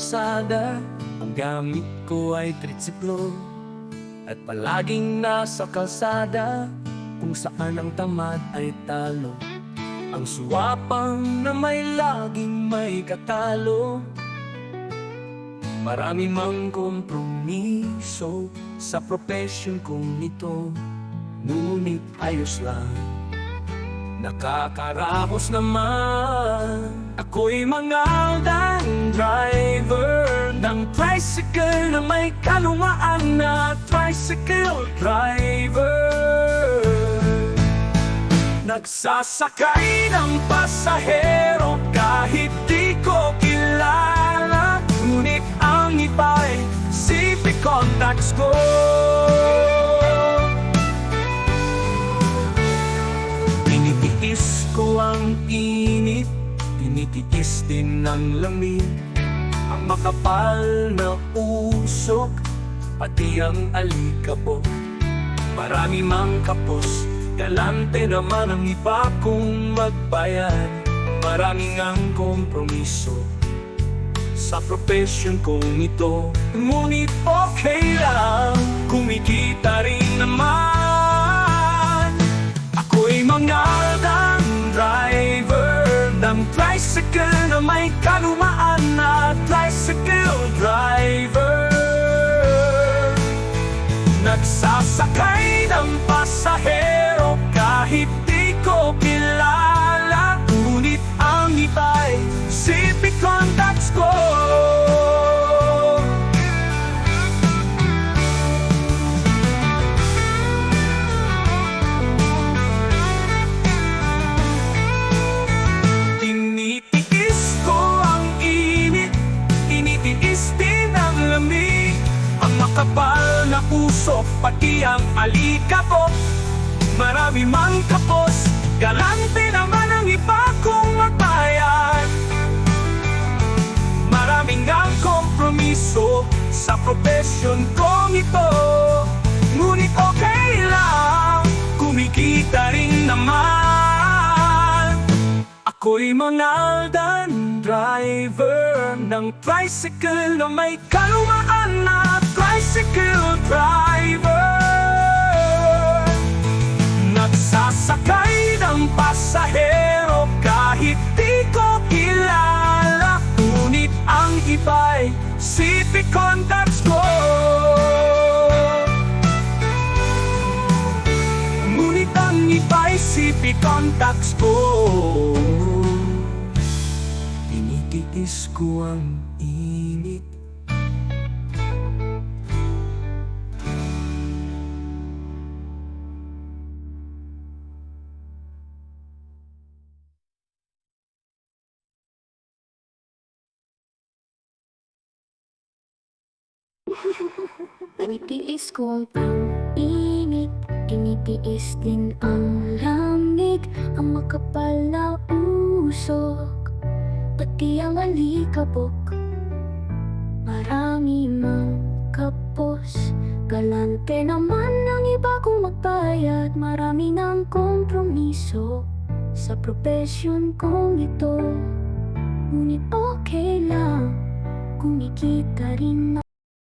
pasada. Ang gamit ko ay tricyclo at palaging nasa kalsada, kung saan ang tamad ay talo. Ang suwapang na may katalo. Marami mang kompromiso sa profession kong ito, ngunit ayos lang, nakakaraos naman. Ako'y mangaldan driver ng tricycle na may kalumaan na tricycle driver. Nagsasakay ng pasahero kahit di ko kilala, ngunit ang iba'y CP contacts ko. Tinitiis ko ang init, tinitiis din ng lamig, ang makapal na usok, pati ang alikabok. Marami mang kapos, galante naman ang iba kong magbayad. Maraming ang kompromiso sa profession kong ito, ngunit okay lang, kumikita rin naman. Ako'y mangaldan driver ng tricycle na may kalumaan na tricycle driver. Nagsasakay ng pasahero kahit di ko kilala, ngunit ang iba'y CP contacts ko. Tinitiis ko ang init, tinitiis din ang lamig, ang makapal na usok, pati ang alikabok. Marami mang kapos, galante naman ang iba kong magbayad. Maraming ang kompromiso sa profession kong ito, ngunit okay lang, kumikita rin naman. Ako'y mangaldan driver ng tricycle na may kalumaan na tricycle driver. Nagsasakay ng pasahero kahit di ko kilala, ngunit ang iba'y CP contacts ko. Ngunit ang iba'y CP contacts ko. Tinitiis ko ang init. Tinitiis ko ang init, tinitiis din ang lamig, ang makapal na usok, pati ang alikabok. Marami mang kapos, galante naman ang iba kong magbayad. Marami ng kompromiso sa profession kong ito, ngunit okay lang, kumikita rin na.